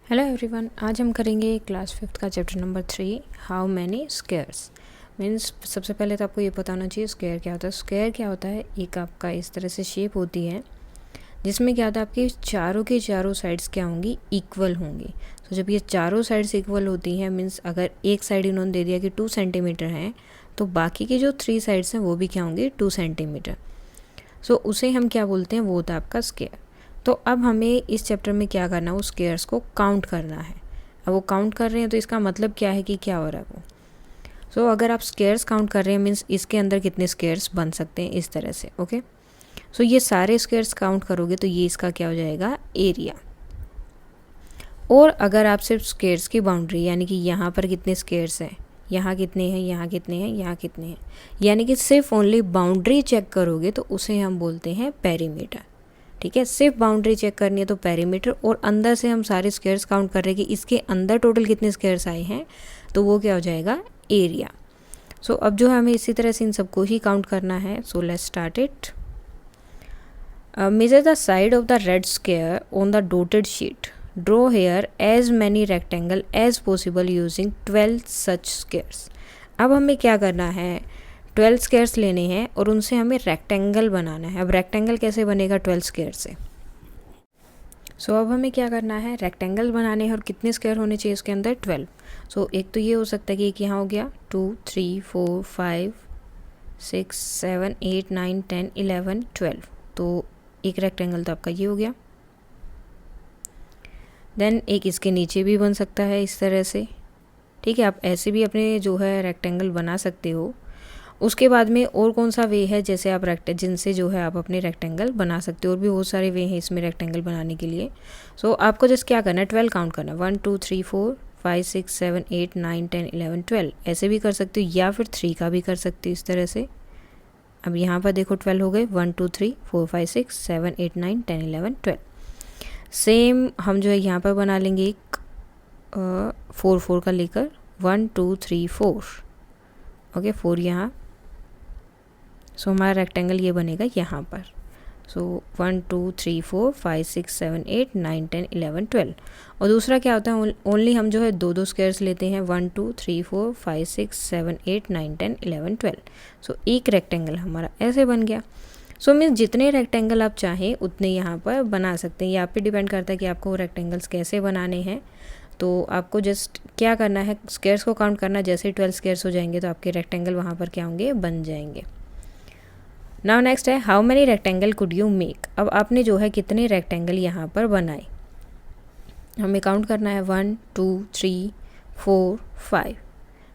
Hello everyone, आज हम करेंगे क्लास 5th का chapter number 3 how many squares. Means सबसे पहले तो आपको ये पता होना चाहिए स्क्वायर क्या होता है। स्क्वायर क्या होता है, एक आपका इस तरह से शेप होती है जिसमें क्या होता है आपकी चारों की चारों साइड्स क्या होंगी, इक्वल होंगी। तो जब ये चारों साइड्स इक्वल होती हैं, मीन्स अगर एक साइड इन्होंने दे दिया कि 2 सेंटीमीटर है तो बाकी की जो 3 साइड्स हैं वो भी क्या होंगी, 2 सेंटीमीटर। सो उसे हम क्या बोलते हैं, वो होता है आपका स्क्वायर। तो अब हमें इस चैप्टर में क्या करना है, वो स्क्वायर्स को काउंट करना है। अब वो काउंट कर रहे हैं तो इसका मतलब क्या है कि क्या हो रहा है वो। सो अगर आप स्क्वायर्स काउंट कर रहे हैं मीन्स इसके अंदर कितने स्क्वायर्स बन सकते हैं, इस तरह से। ओके, सो ये सारे स्क्वायर्स काउंट करोगे तो ये इसका क्या हो जाएगा, एरिया। और अगर आप सिर्फ स्क्वायर्स की बाउंड्री, यानी कि यहाँ पर कितने स्क्वायर्स हैं, यहाँ कितने हैं, यहाँ कितने हैं, यहाँ कितने हैं, यानी कि सिर्फ ओनली बाउंड्री चेक करोगे तो उसे हम बोलते हैं पेरीमीटर। ठीक है, सिर्फ बाउंड्री चेक करनी है तो पेरीमीटर, और अंदर से हम सारे स्क्वायर्स काउंट कर रहे हैं कि इसके अंदर टोटल कितने स्क्वायर्स आए हैं, तो वो क्या हो जाएगा, एरिया। सो अब जो हमें इसी तरह से इन सबको ही काउंट करना है। So let's start it. Measure the side of the red square on the dotted sheet. Draw here as many rectangle as possible using 12 such squares. अब हमें क्या करना है, 12 स्क्वायर्स लेने हैं और उनसे हमें रेक्टेंगल बनाना है। अब रेक्टेंगल कैसे बनेगा, 12 स्क्वायर से। सो अब हमें क्या करना है, रेक्टेंगल बनाने हैं और कितने स्क्वायर होने चाहिए उसके अंदर, 12। सो एक तो ये हो सकता है कि एक यहाँ हो गया, 2 3 4 5 6 7 8 9 10 11 12। तो एक रेक्टेंगल तो आपका ये हो गया। देन एक इसके नीचे भी बन सकता है इस तरह से। ठीक है, आप ऐसे भी अपने जो है रेक्टेंगल बना सकते हो। उसके बाद में और कौन सा वे है, जैसे आप जिनसे जो है आप अपने रेक्टेंगल बना सकते हो। और भी बहुत सारे वे हैं इसमें रेक्टेंगल बनाने के लिए। सो आपको जस्ट क्या करना है, 12 काउंट करना है, 1 2 3 4 5 6 7 8 9 10 11 12। ऐसे भी कर सकते हो या फिर 3 का भी कर सकते हो इस तरह से। अब यहाँ पर देखो 12 हो गए, 1 2 3 4 5 6 7 8 9 10 11 12। सेम हम जो है यहाँ पर बना लेंगे एक 4 4 का लेकर, 1 2 3 4। ओके, 4 यहाँ। सो हमारा रेक्टेंगल ये बनेगा यहाँ पर। सो 1 2 3 4 5 6 7 8 9 10 11 12। और दूसरा क्या होता है, ओनली हम जो है दो दो स्क्वायर्स लेते हैं, 1 2 3 4 5 6 7 8 9 10 11 12। सो एक रेक्टेंगल हमारा ऐसे बन गया। सो मीन्स जितने रेक्टेंगल आप चाहें उतने यहाँ पर बना सकते हैं। ये आप पे डिपेंड करता है कि आपको रेक्टेंगल्स कैसे बनाने हैं। तो आपको जस्ट क्या करना है, स्क्वायर्स को काउंट करना। जैसे 12 स्क्वायर्स हो जाएंगे तो आपके रेक्टेंगल वहाँ पर क्या होंगे, बन जाएंगे। नाउ नेक्स्ट है, how many rectangle could you make. अब आपने जो है कितने रेक्टेंगल यहाँ पर बनाए, हमें काउंट करना है। 1 2 3 4 5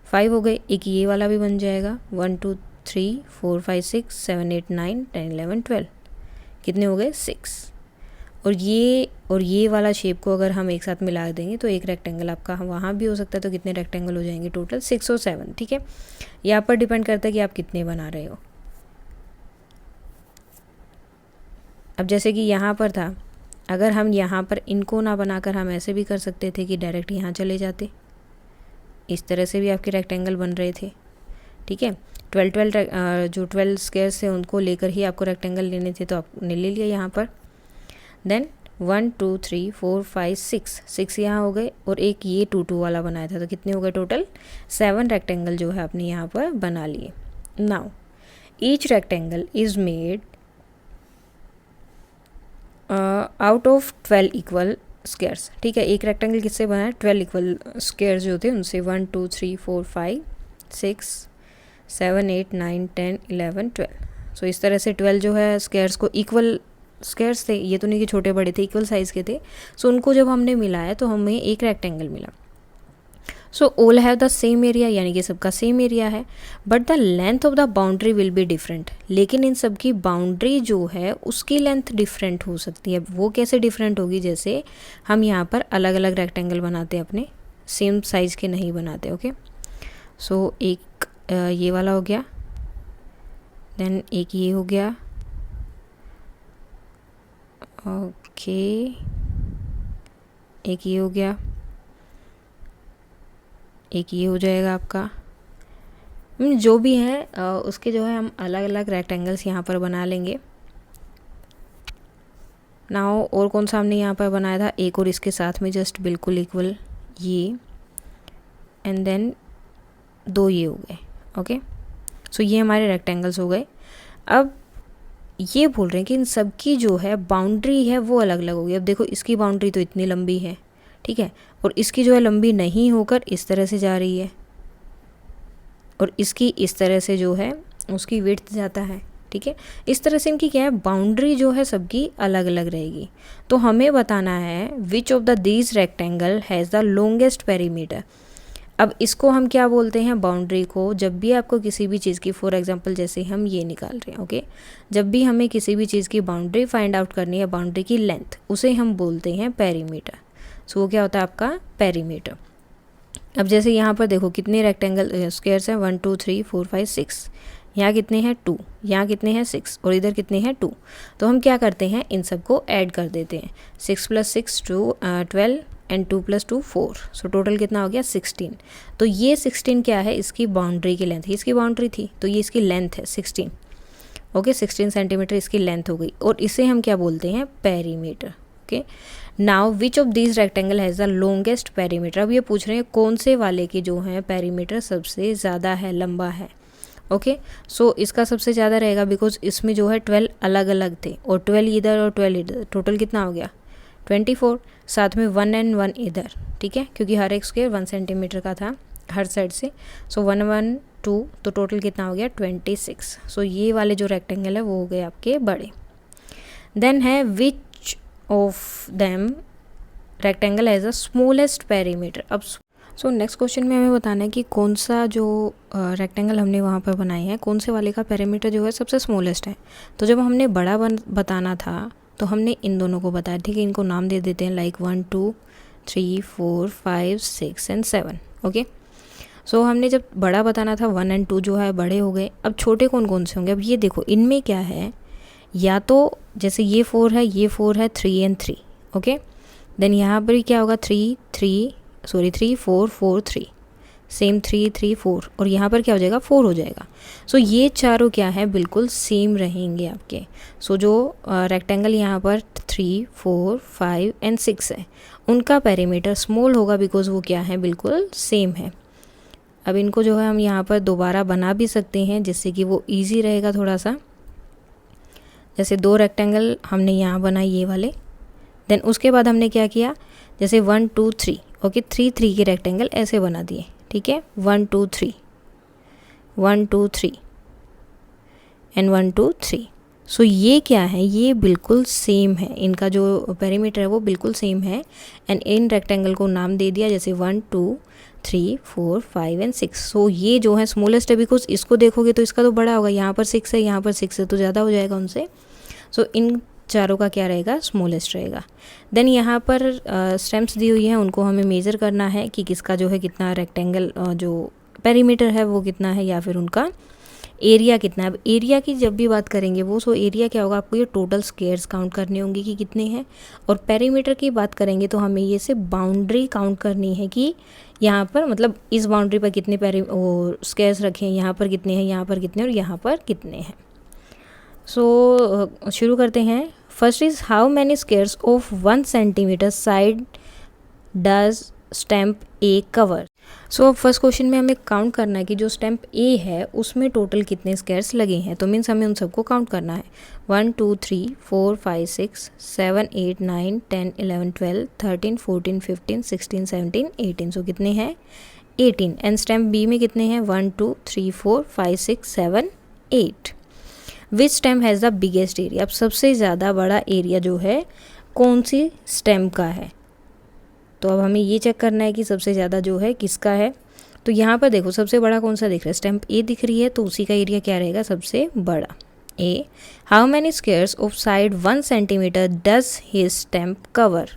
5 हो गए। एक ये वाला भी बन जाएगा, 1 2 3 4 5 6 7 8 9 10 11 12। कितने हो गए, 6। और ये वाला शेप को अगर हम एक साथ मिला देंगे तो एक रेक्टेंगल आपका वहाँ भी हो सकता है। तो कितने रेक्टेंगल हो जाएंगे, टोटल 6 और 7। ठीक है, यहाँ पर डिपेंड करता है कि आप कितने बना रहे हो। अब जैसे कि यहाँ पर था, अगर हम यहाँ पर इनको ना बनाकर हम ऐसे भी कर सकते थे कि डायरेक्ट यहाँ चले जाते, इस तरह से भी आपके रेक्टेंगल बन रहे थे। ठीक है, 12 स्क्वायर्स थे उनको लेकर ही आपको रेक्टेंगल लेने थे, तो आपने ले लिया यहाँ पर। देन 1 2 3 4 5 6 यहाँ हो गए, और एक ये 2 2 वाला बनाया था, तो कितने हो गए टोटल, 7 रेक्टेंगल जो है आपने यहाँ पर बना लिए। Now each rectangle is made out of 12 equal squares. ठीक है, एक रेक्टेंगल किससे बना है, 12 इक्वल स्क्वायर्स जो थे उनसे। 1 2 3 4 5 6 7 8 9 10 11 12। सो इस तरह से 12 जो है स्क्वायर्स को, इक्वल स्क्वायर्स थे, ये तो नहीं कि छोटे बड़े थे, इक्वल साइज़ के थे। सो उनको जब हमने मिलाया तो हमें एक रेक्टेंगल मिला। So all have the same area, यानी कि सबका सेम एरिया है, but the length of the boundary will be different. लेकिन इन सब की बाउंड्री जो है उसकी लेंथ डिफरेंट हो सकती है। वो कैसे डिफरेंट होगी, जैसे हम यहाँ पर अलग अलग रेक्टेंगल बनाते हैं, अपने सेम साइज़ के नहीं बनाते। ओके, सो एक ये वाला हो गया, देन एक ये हो गया, ओके एक ये हो गया, एक ये हो जाएगा आपका। जो भी है उसके जो है हम अलग अलग रेक्टेंगल्स यहाँ पर बना लेंगे। नाउ और कौन सा हमने यहाँ पर बनाया था, एक और इसके साथ में जस्ट बिल्कुल इक्वल ये, एंड देन 2 ये हो गए। ओके, सो ये हमारे रेक्टेंगल्स हो गए। अब ये बोल रहे हैं कि इन सब की जो है बाउंड्री है वो अलग अलग होगी। अब देखो इसकी बाउंड्री तो इतनी लंबी है, ठीक है, और इसकी जो है लंबी नहीं होकर इस तरह से जा रही है, और इसकी इस तरह से जो है उसकी विड्थ जाता है, ठीक है। इस तरह से इनकी क्या है, बाउंड्री जो है सबकी अलग अलग रहेगी। तो हमें बताना है which of the these rectangle has the longest perimeter. अब इसको हम क्या बोलते हैं, बाउंड्री को। जब भी आपको किसी भी चीज़ की, फॉर एग्जांपल जैसे हम ये निकाल रहे हैं, ओके, जब भी हमें किसी भी चीज़ की बाउंड्री फाइंड आउट करनी है, बाउंड्री की लेंथ, उसे हम बोलते हैं पेरीमीटर। सो वो क्या होता है आपका पेरीमीटर। अब जैसे यहाँ पर देखो कितने रेक्टेंगल स्क्वायर्स हैं, 1 2 3 4 5 6, यहाँ कितने हैं 2, यहाँ कितने हैं 6, और इधर कितने हैं 2। तो हम क्या करते हैं, इन सबको ऐड कर देते हैं। 6 + 6 12 एंड 2 + 2 4, सो टोटल कितना हो गया 16। तो ये 16 क्या है, इसकी बाउंड्री की लेंथ, इसकी बाउंड्री थी तो ये इसकी लेंथ है 16। ओके, 16 सेंटीमीटर इसकी लेंथ हो गई, और इसे हम क्या बोलते हैं, perimeter. Okay, now which of this rectangle has the longest perimeter. अब ये पूछ रहे हैं कौन से वाले की जो है पेरीमीटर सबसे ज़्यादा है, लंबा है। ओके, सो इसका सबसे ज़्यादा रहेगा बिकॉज इसमें जो है 12 अलग अलग थे, और 12 इधर और 12 इधर, टोटल कितना हो गया 24, साथ में 1 एंड 1 इधर, ठीक है, क्योंकि हर एक स्क्वायर 1 सेंटीमीटर का था हर साइड से। सो 1 1 2, तो टोटल कितना हो गया 26। सो ये वाले जो रेक्टेंगल है वो हो गए आपके बड़े। देन है which of them rectangle has the smallest perimeter. अब सो नेक्स्ट क्वेश्चन में हमें बताना है कि कौन सा जो रेक्टेंगल हमने वहाँ पर बनाए हैं, कौन से वाले का पेरीमीटर जो है सबसे स्मॉलेस्ट है। तो जब हमने बड़ा बताना था तो हमने इन दोनों को बताया, ठीक है, इनको नाम दे देते हैं लाइक 1 2 3 4 5 6 एंड 7। ओके, सो हमने जब बड़ा बताना था 1 एंड 2 जो है बड़े हो गए। अब छोटे कौन कौन से होंगे, अब ये देखो इनमें क्या है, या तो जैसे ये 4 है, ये 4 है, 3 एंड 3। ओके, देन यहाँ पर क्या होगा 3 4 4 3, सेम 3 3 4, और यहाँ पर क्या हो जाएगा 4 हो जाएगा। सो ये चारों क्या है, बिल्कुल सेम रहेंगे आपके। सो जो रेक्टेंगल यहाँ पर 3 4 5 एंड 6 है, उनका पेरीमीटर स्मॉल होगा बिकॉज वो क्या है, बिल्कुल सेम है। अब इनको जो है हम यहाँ पर दोबारा बना भी सकते हैं जिससे कि वो ईजी रहेगा थोड़ा सा। जैसे 2 रेक्टेंगल हमने यहाँ बनाए ये वाले, देन उसके बाद हमने क्या किया, जैसे 1 2 3, ओके, 3 3 के रेक्टेंगल ऐसे बना दिए, ठीक है, 1 2 3 1 2 3 एंड 1 2 3। सो ये क्या है, ये बिल्कुल सेम है, इनका जो पेरीमीटर है वो बिल्कुल सेम है। एंड इन रेक्टेंगल को नाम दे दिया जैसे 1 2 3 4 5 एंड 6। सो ये जो है स्मॉलेस्ट है बिकॉज इसको देखोगे तो इसका तो बड़ा होगा, यहाँ पर 6 है, यहाँ पर 6 है, तो ज़्यादा हो जाएगा उनसे। सो इन चारों का क्या रहेगा, स्मॉलेस्ट रहेगा। देन यहाँ पर स्टेम्प्स दी हुई हैं, उनको हमें मेज़र करना है कि किसका जो है कितना रेक्टेंगल जो पेरीमीटर है वो कितना है, या फिर उनका एरिया कितना है। अब एरिया की जब भी बात करेंगे वो, सो एरिया क्या होगा, आपको ये टोटल स्क्वायर्स काउंट करने होंगे कि कितने हैं। और पेरीमीटर की बात करेंगे तो हमें ये से बाउंड्री काउंट करनी है कि यहाँ पर मतलब इस बाउंड्री पर कितने स्क्वायर्स रखे हैं, यहाँ पर कितने हैं, यहाँ पर कितने और यहाँ पर कितने हैं। सो शुरू करते हैं। First is how many squares of 1 centimetre side does stamp A cover. So अब फर्स्ट क्वेश्चन में हमें काउंट करना है कि जो स्टैम्प ए है उसमें टोटल कितने स्क्वायर्स लगे हैं। तो मीन्स हमें उन सबको काउंट करना है। 1 2 3 4 5 6 7 8 9 10 11 12 13 14 15 16 17 18। सो कितने हैं 18। एंड स्टैम्प बी में कितने हैं 1 2 3 4 5 6 7 8। विच stamp has the biggest area. अब सबसे ज़्यादा बड़ा एरिया जो है कौन सी स्टैम्प का है। तो अब हमें ये चेक करना है कि सबसे ज़्यादा जो है किसका है। तो यहाँ पर देखो सबसे बड़ा कौन सा दिख रहा है, स्टैम्प ए दिख रही है, तो उसी का एरिया क्या रहेगा सबसे बड़ा। A how many squares of side 1 centimetre does his stamp cover.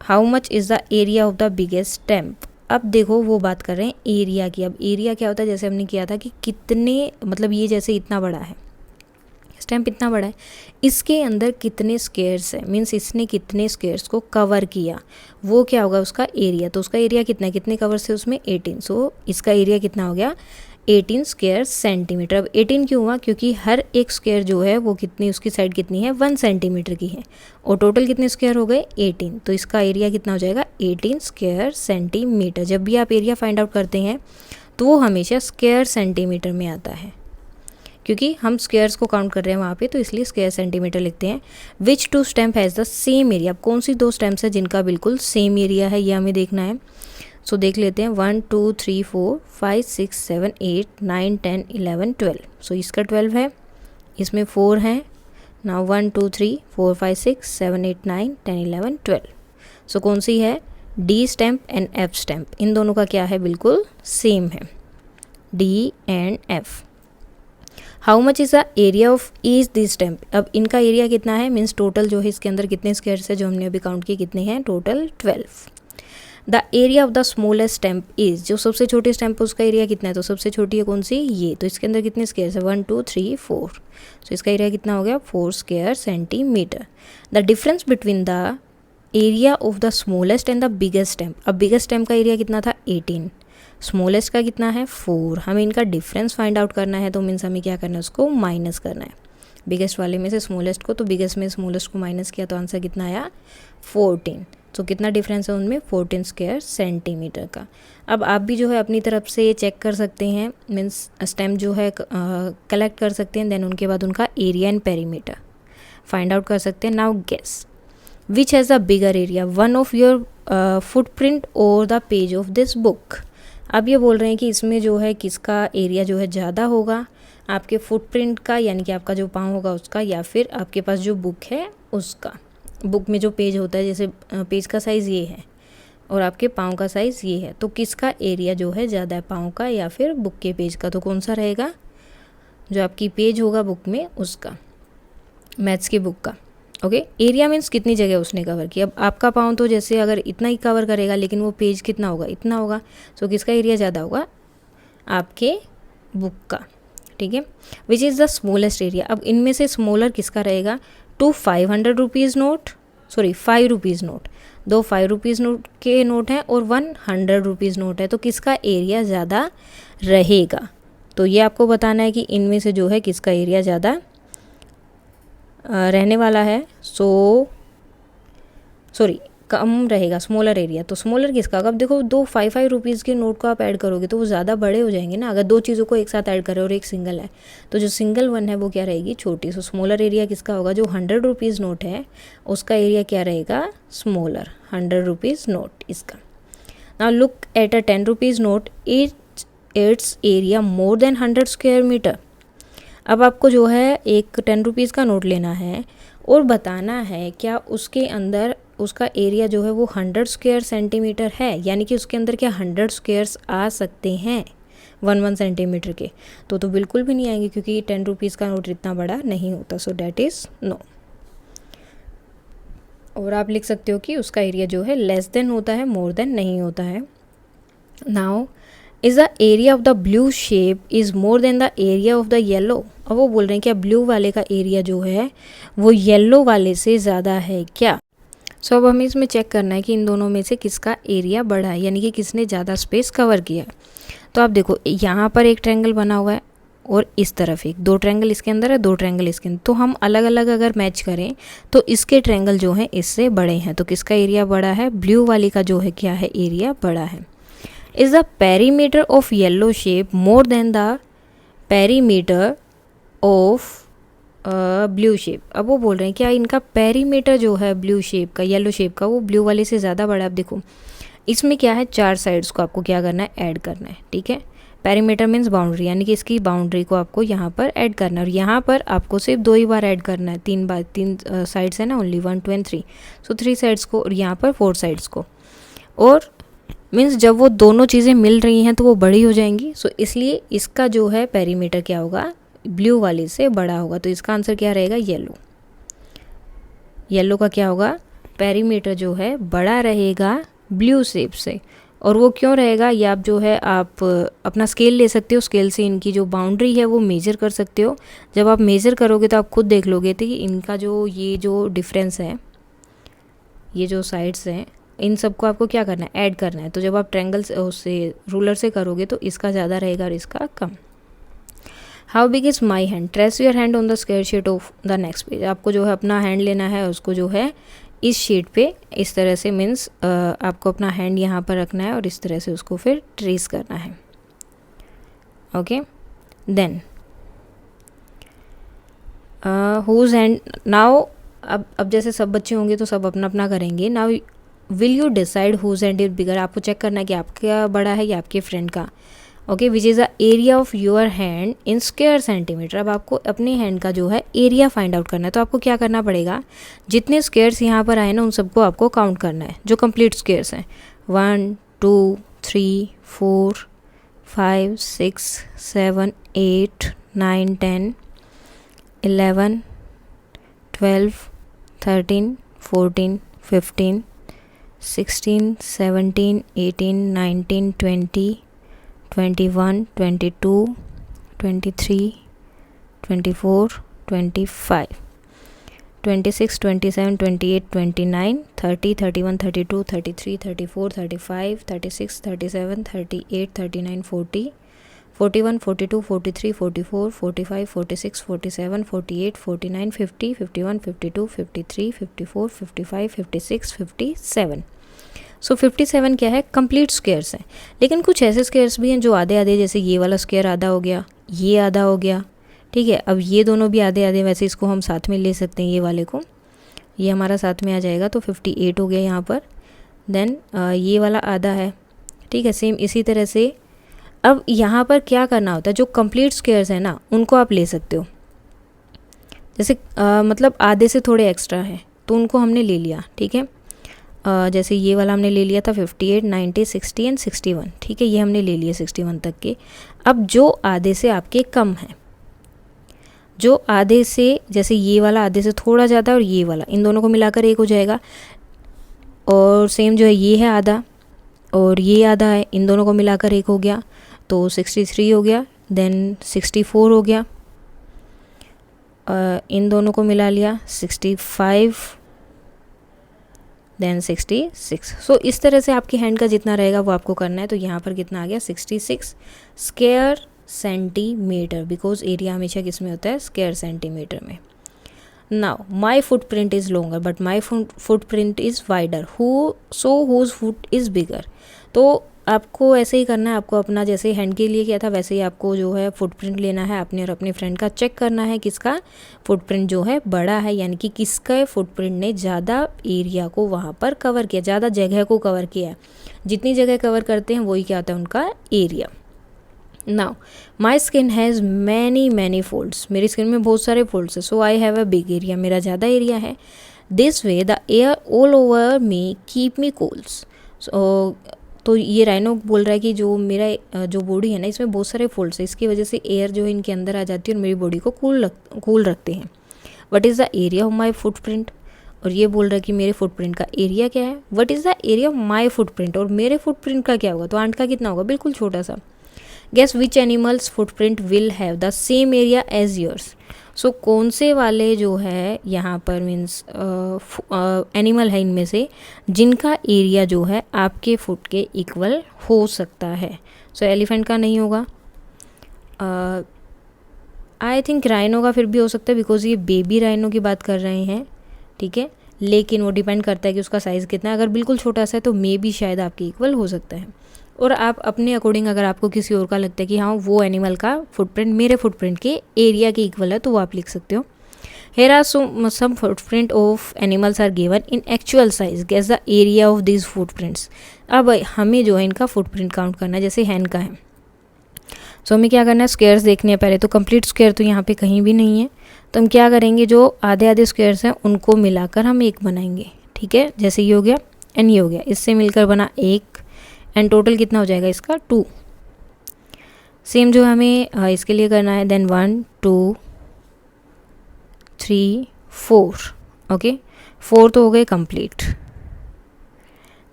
How much is the area of the biggest stamp. अब देखो वो बात कर रहे हैं एरिया की। अब एरिया क्या होता है, जैसे हमने किया था कि कितने मतलब ये जैसे इतना बड़ा है स्टैम्प, इतना बड़ा है, इसके अंदर कितने स्क्वायर्स है, मीन्स इसने कितने स्क्वायर्स को कवर किया, वो क्या होगा उसका एरिया। तो उसका एरिया कितना है, कितने कवर्स है उसमें 18। सो इसका एरिया कितना हो गया 18 स्क्वायर सेंटीमीटर। अब 18 क्यों हुआ, क्योंकि हर एक स्क्वायर जो है वो कितनी, उसकी साइड कितनी है, 1 सेंटीमीटर की है, और टोटल कितने स्क्वायर हो गए, 18। तो इसका एरिया कितना हो जाएगा, 18 स्क्वायर सेंटीमीटर। जब भी आप एरिया फाइंड आउट करते हैं तो वो हमेशा स्क्वायर सेंटीमीटर में आता है, क्योंकि हम स्क्वायर्स को काउंट कर रहे हैं वहाँ पे, तो इसलिए स्क्वायर सेंटीमीटर लिखते हैं। Which two stamp has the same area, अब कौन सी दो स्टैम्प्स है जिनका बिल्कुल सेम एरिया है, ये हमें देखना है। सो देख लेते हैं, 1 2 3 4 5 6 7 8 9 10 11 12। सो इसका 12 है, इसमें 4 हैं। नाउ 1 2 3 4 5 6 7 8 9 10 11 12। सो कौन सी है, D stamp and F stamp, इन दोनों का क्या है, बिल्कुल सेम है, D and F. How much is the area of each the stamp, अब इनका एरिया कितना है, मीन्स टोटल जो है इसके अंदर कितने स्क्वायर्स है, जो हमने अभी काउंट किए कितने हैं, total 12। The area of the smallest stamp is, जो सबसे छोटी स्टैम्प है उसका एरिया कितना है, तो सबसे छोटी है कौन सी, ये, तो इसके अंदर कितने स्क्वायर्स है, 1 2 3 4। सो इसका एरिया कितना हो गया, 4 square centimetre. The difference between the area of the smallest and the biggest stamp, अब बिगेस्ट स्टैम्प का एरिया कितना था, 18, स्मॉलेस्ट का कितना है, 4। हमें इनका डिफरेंस फाइंड आउट करना है, तो मीन्स हमें क्या करना है, उसको माइनस करना है, बिगेस्ट वाले में से स्मॉलेस्ट को, तो बिगेस्ट में स्मॉलेस्ट को माइनस किया तो आंसर कितना आया, 14। तो कितना डिफरेंस है उनमें, 14 स्क्वायर सेंटीमीटर का। अब आप भी जो है अपनी तरफ से ये चेक कर सकते हैं, मीन्स स्टैम्प जो है कलेक्ट कर सकते हैं, देन उनके बाद उनका area and perimeter find out कर सकते हैं। Now guess which has a bigger area, one of your footprint और the page of this book. अब ये बोल रहे हैं कि इसमें जो है किसका एरिया जो है ज़्यादा होगा, आपके फुटप्रिंट का, यानी कि आपका जो पाँव होगा उसका, या फिर आपके पास जो बुक है उसका। बुक में जो पेज होता है, जैसे पेज का साइज़ ये है और आपके पाँव का साइज़ ये है, तो किसका एरिया जो है ज़्यादा है, पाँव का या फिर बुक के पेज का, तो कौन सा रहेगा, जो आपकी पेज होगा बुक में उसका, मैथ्स की बुक का। ओके, एरिया मीन्स कितनी जगह उसने कवर की। अब आपका पाँव तो जैसे अगर इतना ही कवर करेगा, लेकिन वो पेज कितना होगा, इतना होगा, सो किसका एरिया ज़्यादा होगा, आपके बुक का। ठीक है, which is the smallest area, अब इनमें से स्मॉलर किसका रहेगा, 2 500 rupees note, sorry 5 rupees note, 2 5 rupees note के नोट हैं और 100 रुपीज़ नोट है, तो किसका एरिया ज़्यादा रहेगा। तो ये आपको बताना है कि इनमें से जो है किसका एरिया ज़्यादा रहने वाला है, सॉरी कम रहेगा, स्मॉलर एरिया। तो स्मॉलर किसका, अब देखो 2 5 रुपीज़ के नोट को आप ऐड करोगे तो वो ज़्यादा बड़े हो जाएंगे ना, अगर दो चीज़ों को एक साथ ऐड करें और एक सिंगल है, तो जो सिंगल वन है वो क्या रहेगी, छोटी। सो स्मॉलर एरिया किसका होगा, जो 100 रुपीज़ नोट है उसका एरिया क्या रहेगा, स्मॉलर, 100 रुपीज़ नोट इसका। Now look at a 10 rupees note, it's area more than 100 square metre. अब आपको जो है एक 10 रुपीज़ का नोट लेना है और बताना है क्या उसके अंदर उसका एरिया जो है वो 100 स्क्वायर सेंटीमीटर है, यानी कि उसके अंदर क्या 100 स्क्वायर्स आ सकते हैं 1 सेंटीमीटर के, तो बिल्कुल भी नहीं आएंगे, क्योंकि 10 रुपीज़ का नोट इतना बड़ा नहीं होता। So that is no. और आप लिख सकते हो कि उसका एरिया जो है लेस देन होता है, मोर देन नहीं होता है। Now is the area of the blue shape is more than the area of the yellow. अब वो बोल रहे हैं क्या ब्लू वाले का एरिया जो है वो येलो वाले से ज़्यादा है क्या। सो अब हमें इसमें चेक करना है कि इन दोनों में से किसका एरिया बड़ा है, यानी कि किसने ज़्यादा स्पेस कवर किया है। तो आप देखो यहाँ पर एक ट्रायंगल बना हुआ है और इस तरफ एक, 2 ट्रायंगल इसके अंदर है, 2 ट्रायंगल इसके अंदर, तो हम अलग अलग अगर मैच करें तो इसके ट्रायंगल जो हैं इससे बड़े हैं, तो किसका एरिया बड़ा है, ब्लू वाली का जो है क्या है, एरिया बड़ा है। Is the perimeter of yellow shape more than the perimeter of blue shape. अब वो बोल रहे हैं क्या इनका पेरीमीटर जो है ब्लू शेप का, येलो शेप का, वो ब्लू वाले से ज़्यादा बड़ा है। अब देखो इसमें क्या है, 4 साइड्स को आपको क्या करना है, ऐड करना है। ठीक है, पेरीमीटर मीन्स बाउंड्री, यानी कि इसकी बाउंड्री को आपको यहाँ पर ऐड करना है, और यहाँ पर आपको सिर्फ 2 ही बार ऐड करना है, 3 बार, 3 साइड्स है ना, ओनली 1 2 and 3, सो 3 साइड्स को, और यहाँ पर 4 साइड्स को। और मीन्स जब वो दोनों चीज़ें मिल रही हैं तो वो बड़ी हो जाएंगी, सो इसलिए इसका जो है पेरीमीटर क्या होगा, ब्लू वाले से बड़ा होगा। तो इसका आंसर क्या रहेगा, येलो। येलो का क्या होगा, पेरीमीटर जो है बड़ा रहेगा ब्लू शेप से। और वो क्यों रहेगा, ये आप जो है आप अपना स्केल ले सकते हो, स्केल से इनकी जो बाउंड्री है वो मेजर कर सकते हो। जब आप मेजर करोगे तो आप खुद देख लोगे कि इनका जो ये जो डिफरेंस है, ये जो साइड्स हैं इन सबको आपको क्या करना है, ऐड करना है। तो जब आप ट्रायंगल उससे रूलर से करोगे तो इसका ज़्यादा रहेगा और इसका कम। How big is my hand, trace your hand on the square sheet of the next page. आपको जो है अपना हैंड लेना है, उसको जो है इस शीट पे इस तरह से, मीन्स आपको अपना हैंड यहाँ पर रखना है और इस तरह से उसको फिर ट्रेस करना है। Okay, then whose hand now, अब जैसे सब बच्चे होंगे तो सब अपना अपना करेंगे। Now will you decide whose hand is bigger, आपको चेक करना है कि आपका बड़ा है या आपके फ्रेंड का। Okay, which is the area of your hand in square centimetre. अब आपको अपने हैंड का जो है एरिया फाइंड आउट करना है। तो आपको क्या करना पड़ेगा, जितने स्क्वायर्स यहाँ पर आए ना उन सबको आपको काउंट करना है, जो कंप्लीट स्क्वायर्स हैं। 1 2 3 4 5 6 7 8 9 10 11 12 13 14 15 16 17 18 19 20 21 22 23 24 25 26 27 28 29 30 31 32 33 34 35 36 37 38 39 40 41 42 43 44 45 46 47 48 49 50 51 52 53 54 55 56 57। सो 57 क्या है, कंप्लीट स्क्वायर्स हैं। लेकिन कुछ ऐसे स्क्वायर्स भी हैं जो आधे आधे, जैसे ये वाला स्क्वायर आधा हो गया, ये आधा हो गया, ठीक है। अब ये दोनों भी आधे आधे, वैसे इसको हम साथ में ले सकते हैं, ये वाले को, ये हमारा साथ में आ जाएगा तो 58 हो गया यहाँ पर। देन ये वाला आधा है, ठीक है। सेम इसी तरह से अब यहाँ पर क्या करना होता है, जो कंप्लीट स्क्वायर्स हैं ना उनको आप ले सकते हो। जैसे मतलब आधे से थोड़े एक्स्ट्रा हैं तो उनको हमने ले लिया, ठीक है। जैसे ये वाला हमने ले लिया था 58 90 60 एंड 61, ठीक है, ये हमने ले लिया 61 तक के। अब जो आधे से आपके कम हैं, जो आधे से, जैसे ये वाला आधे से थोड़ा ज़्यादा और ये वाला, इन दोनों को मिलाकर एक हो जाएगा। और सेम जो है ये है आधा और ये आधा है, इन दोनों को मिलाकर एक हो गया तो 63 हो गया। देन 64 हो गया, इन दोनों को मिला लिया 65, देन 66। सो इस तरह से आपकी हैंड का जितना रहेगा वो आपको करना है। तो यहाँ पर कितना आ गया 66 स्क्वायर सेंटीमीटर, बिकॉज एरिया हमेशा किस में होता है, स्क्वायर सेंटीमीटर में। Now my foot print is longer but my foot print is wider, so whose foot is bigger. तो आपको ऐसे ही करना है, आपको अपना जैसे हैंड के लिए किया था वैसे ही आपको जो है फुटप्रिंट लेना है अपने और अपने फ्रेंड का, चेक करना है किसका फुटप्रिंट जो है बड़ा है, यानी कि किसका फुटप्रिंट ने ज़्यादा एरिया को वहाँ पर कवर किया, ज़्यादा जगह को कवर किया है। जितनी जगह कवर करते हैं वही क्या होता है उनका area. Now my skin has many folds, मेरी स्किन में बहुत सारे फोल्ड्स है। So I have a big area, मेरा ज़्यादा एरिया है। This way the air all over me keep me cools. तो ये राइनो बोल रहा है कि जो मेरा जो बॉडी है ना इसमें बहुत सारे फोल्ड्स है, इसकी वजह से एयर जो है इनके अंदर आ जाती है और मेरी बॉडी को कूल रखते हैं। What is the area of my footprint, और ये बोल रहा है कि मेरे फुटप्रिंट का एरिया क्या है। What is the area of my footprint, और मेरे फुटप्रिंट का क्या होगा, तो आंट का कितना होगा, बिल्कुल छोटा सा। Guess which animals footprint will have the same area as yours. So कौन से वाले जो है यहाँ पर मीन्स एनिमल है इनमें से जिनका एरिया जो है आपके फुट के इक्वल हो सकता है। सो एलिफेंट का नहीं होगा, आई थिंक राइनो का फिर भी हो सकता है बिकॉज ये बेबी राइनो की बात कर रहे हैं, ठीक है। लेकिन वो डिपेंड करता है कि उसका साइज़ कितना है, अगर बिल्कुल छोटा सा है तो मे भी शायद आपके इक्वल हो सकता है। और आप अपने अकॉर्डिंग अगर आपको किसी और का लगता है कि हाँ वो एनिमल का फुटप्रिंट मेरे फुटप्रिंट के एरिया के इक्वल है तो वो आप लिख सकते हो। Here are some footprint of animals are given in actual size, guess the area of this footprints. अब हमें जो है इनका फुटप्रिंट काउंट करना है, जैसे हैंड का है। सो हमें क्या करना है, स्क्वायर्स देखने हैं पहले। तो कंप्लीट स्क्वायर तो यहाँ पे कहीं भी नहीं है, तो हम क्या करेंगे, जो आधे आधे स्क्वायर्स हैं उनको मिलाकर हम एक बनाएंगे, ठीक है। जैसे ये हो गया एंड ये हो गया, इससे मिलकर बना एक, एंड टोटल कितना हो जाएगा इसका 2। सेम जो हमें इसके लिए करना है, देन 1 2 3 4, ओके 4 तो हो गए कंप्लीट।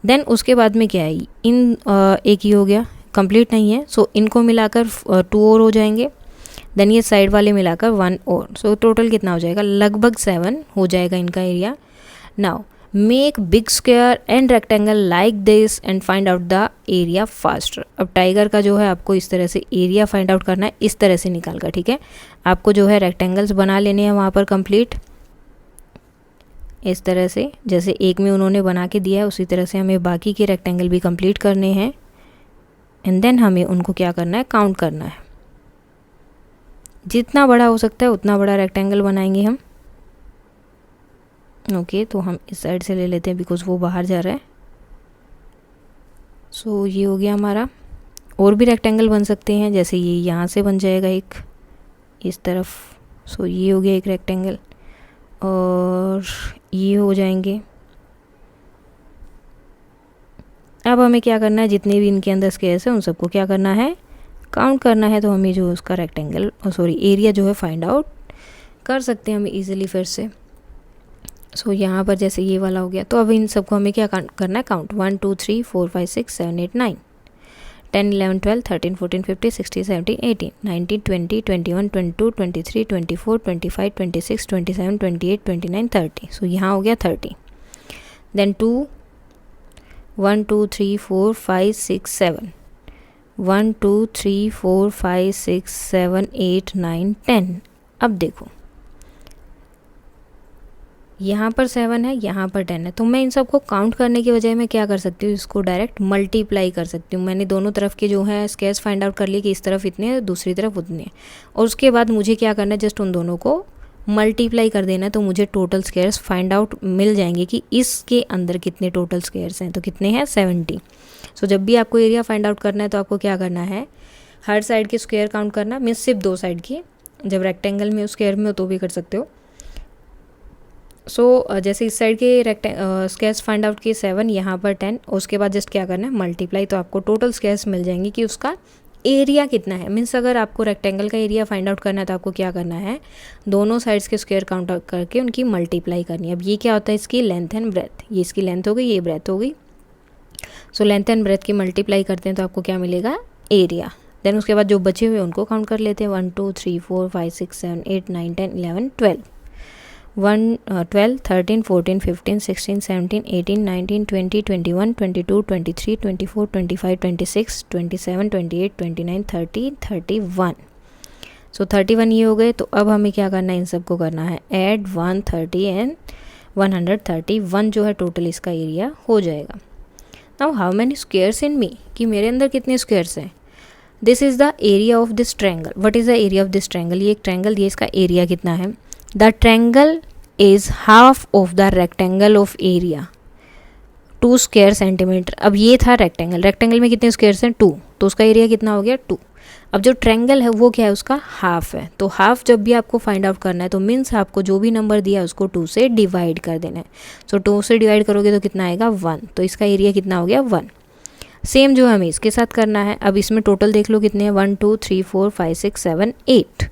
देन उसके बाद में क्या है, इन एक ही हो गया, कंप्लीट नहीं है, सो इनको मिलाकर 2 और हो जाएंगे। देन ये साइड वाले मिलाकर 1 और, सो टोटल कितना हो जाएगा, लगभग 7 हो जाएगा इनका area. Now make big square and rectangle like this and find out the area faster. अब टाइगर का जो है आपको इस तरह से एरिया फाइंड आउट करना है, इस तरह से निकाल कर, ठीक है। आपको जो है रेक्टेंगल्स बना लेने हैं वहाँ पर कंप्लीट, इस तरह से जैसे एक में उन्होंने बना के दिया है उसी तरह से हमें बाकी के रेक्टेंगल भी कंप्लीट करने हैं। एंड देन हमें उनको क्या करना है, काउंट करना है। जितना बड़ा हो सकता है उतना बड़ा रेक्टेंगल बनाएंगे हम। ओके, तो हम इस साइड से ले लेते हैं बिकॉज वो बाहर जा रहा है। सो ये हो गया हमारा। और भी रेक्टेंगल बन सकते हैं, जैसे ये यहाँ से बन जाएगा एक इस तरफ। सो ये हो गया एक रेक्टेंगल, और ये हो जाएंगे। अब हमें क्या करना है, जितने भी इनके अंदर स्क्वायर्स हैं उन सबको क्या करना है, काउंट करना है। तो हमें जो उसका रेक्टेंगल एरिया जो है फाइंड आउट कर सकते हैं हम इजीली फिर से। सो यहाँ पर जैसे ये वाला हो गया, तो अब इन सबको हमें क्या करना है, काउंट 1 2 3 4 5 6 7 8 9 10 11 12 13 14 15 16 17 18 19 20 21 22 23 24 25 26 27 28 29 30। सो यहाँ हो गया 30। देन 2 1 2 3 4 5 6 7 1 2 3 4 5 6 7 8 9 10। अब देखो यहाँ पर 7 है, यहाँ पर 10 है, तो मैं इन सबको काउंट करने की बजाय मैं क्या कर सकती हूँ, इसको डायरेक्ट मल्टीप्लाई कर सकती हूँ। मैंने दोनों तरफ के जो है स्क्वायर्स फाइंड आउट कर लिए कि इस तरफ इतने हैं, दूसरी तरफ उतने हैं, और उसके बाद मुझे क्या करना है, जस्ट उन दोनों को मल्टीप्लाई कर देना है। तो मुझे टोटल स्क्वायर्स फाइंड आउट मिल जाएंगे कि इसके अंदर कितने टोटल स्क्वायर्स हैं। तो कितने हैं, 70। सो जब भी आपको एरिया फाइंड आउट करना है तो आपको क्या करना है, हर साइड के स्क्वायर काउंट करना, मीन्स सिर्फ 2 साइड की। जब रेक्टेंगल में स्क्वायर में हो तो भी कर सकते हो। सो जैसे इस साइड के स्क्वायर्स फाइंड आउट किए 7, यहाँ पर 10, और उसके बाद जस्ट क्या करना है, मल्टीप्लाई। तो आपको टोटल स्क्वायर्स मिल जाएंगे कि उसका एरिया कितना है। मीन्स अगर आपको रेक्टेंगल का एरिया फाइंड आउट करना है तो आपको क्या करना है, दोनों साइड्स के स्क्वायर काउंट आउट करके उनकी मल्टीप्लाई करनी है। अब ये क्या होता है, इसकी लेंथ एंड ब्रेथ, ये इसकी लेंथ हो गई, ये ब्रेथ हो गई। सो लेंथ एंड ब्रेथ की मल्टीप्लाई करते हैं तो आपको क्या मिलेगा, एरिया। देन उसके बाद जो बचे हुए उनको काउंट कर लेते हैं, 1 2 3 4 5 6 7 8 9 10 11 12 12 13 14 15 16 17 18 19 20 21 22 23 24 25 26 27 28 29 30 31। सो 31 ये हो गए। तो अब हमें क्या करना है, इन सबको करना है ऐड 130 एंड 131 जो है टोटल इसका एरिया हो जाएगा। Now how many squares in me, कि मेरे अंदर कितने स्क्वायर्स हैं। This is the area of this triangle. What is the area of this triangle, ये एक ट्रायंगल, ये इसका एरिया कितना है। The triangle is half of the rectangle of area 2 square centimetre. अब ये था रेक्टेंगल, रेक्टेंगल में कितने स्क्वायर्स हैं, 2, तो उसका एरिया कितना हो गया, 2। अब जो ट्रायंगल है वो क्या है, उसका हाफ है। तो हाफ जब भी आपको फाइंड आउट करना है तो मीन्स आपको जो भी नंबर दिया है उसको 2 से डिवाइड कर देना है। सो 2 से डिवाइड करोगे तो कितना आएगा, 1। तो इसका एरिया कितना हो गया, 1। सेम जो हमें इसके साथ करना है। अब इसमें टोटल देख लो कितने हैं, 1 2 3 4 5 6 7 8,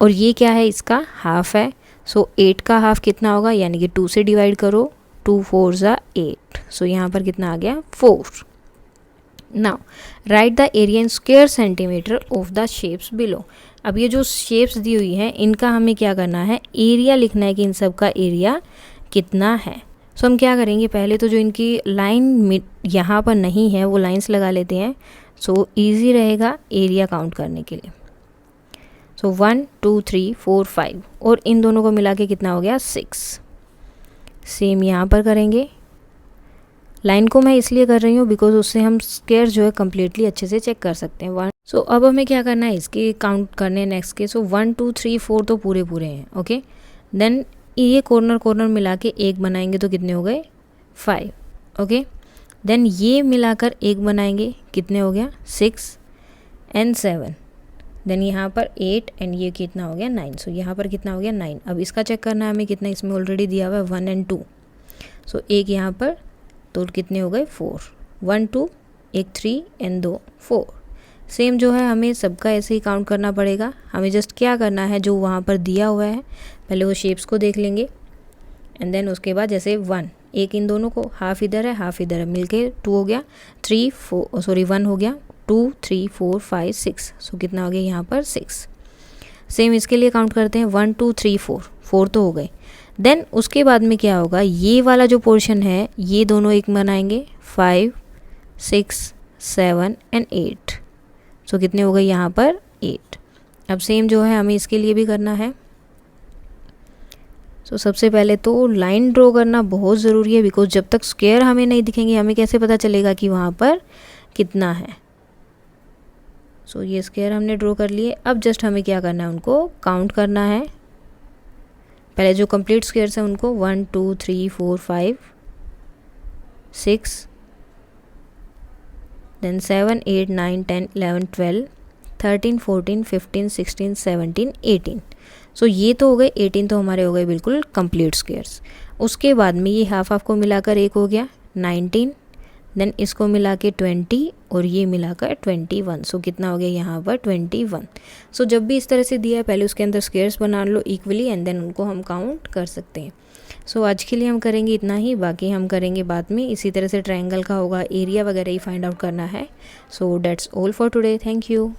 और ये क्या है, इसका हाफ है। सो 8 का हाफ कितना होगा, यानी कि 2 से डिवाइड करो, 2 4 ज़ा 8। सो यहाँ पर कितना आ गया, 4। Now right the area in square centimetre of the shapes below. अब ये जो शेप्स दी हुई हैं इनका हमें क्या करना है, एरिया लिखना है कि इन सब का एरिया कितना है। सो हम क्या करेंगे, पहले तो जो इनकी लाइन यहाँ पर नहीं है वो लाइंस लगा लेते हैं। सो ईजी रहेगा एरिया काउंट करने के लिए। सो 1 2 3 4 5, और इन दोनों को मिला के कितना हो गया, 6। सेम यहाँ पर करेंगे। लाइन को मैं इसलिए कर रही हूँ बिकॉज उससे हम स्क्वायर जो है कम्प्लीटली अच्छे से चेक कर सकते हैं। 1। सो अब हमें क्या करना है, इसके काउंट करने हैं नेक्स्ट के। सो 1 2 3 4 तो पूरे पूरे हैं, ओके। देन ये कॉर्नर मिला के एक बनाएंगे तो कितने हो गए, 5, ओके। देन ये मिलाकर एक बनाएंगे, कितने हो गया, 6 एंड 7। देन यहाँ पर 8 एंड ये कितना हो गया, 9। सो यहाँ पर कितना हो गया, 9। अब इसका चेक करना है हमें, कितना इसमें ऑलरेडी दिया हुआ है, 1 एंड 2। सो एक यहाँ पर, तो कितने हो गए, 4। 1 2, एक 3 एंड 2 4। सेम जो है हमें सबका ऐसे ही काउंट करना पड़ेगा। हमें जस्ट क्या करना है, जो वहाँ पर दिया हुआ है पहले वो शेप्स को देख लेंगे, एंड देन उसके बाद जैसे 1, एक इन दोनों को, हाफ इधर है हाफ इधर है, मिलके 2 हो गया, 1 हो गया, 2 3 4 5 6। सो कितना हो गया यहाँ पर, 6। सेम इसके लिए काउंट करते हैं, 1 2 3 4 तो हो गए। देन उसके बाद में क्या होगा, ये वाला जो पोर्शन है ये दोनों एक बनाएंगे, 5 6 7 एंड 8। सो कितने हो गए यहाँ पर 8। अब सेम जो है हमें इसके लिए भी करना है। सो सबसे पहले तो लाइन ड्रॉ करना बहुत ज़रूरी है, बिकॉज जब तक स्क्वायर हमें नहीं दिखेंगे हमें कैसे पता चलेगा कि वहाँ पर कितना है। सो ये स्क्वायर हमने ड्रॉ कर लिए। अब जस्ट हमें क्या करना है, उनको काउंट करना है। पहले जो कंप्लीट स्क्वायर्स हैं उनको 1 2 3 4 5 6 देन 7 8 9 10 11 12 13 14 15 16 17 18। सो ये तो हो गए 18, तो हमारे हो गए बिल्कुल कंप्लीट स्क्वायर्स। उसके बाद में ये हाफ हाफ को मिलाकर एक हो गया 19, देन इसको मिला के 20 और ये मिलाकर 21। सो कितना हो गया यहाँ पर 21। सो जब भी इस तरह से दिया है पहले उसके अंदर स्क्वायर्स बना लो इक्वली एंड देन उनको हम काउंट कर सकते हैं। सो आज के लिए हम करेंगे इतना ही, बाकी हम करेंगे बाद में। इसी तरह से ट्रायंगल का होगा, एरिया वगैरह ही फाइंड आउट करना है। So that's all for today, thank you.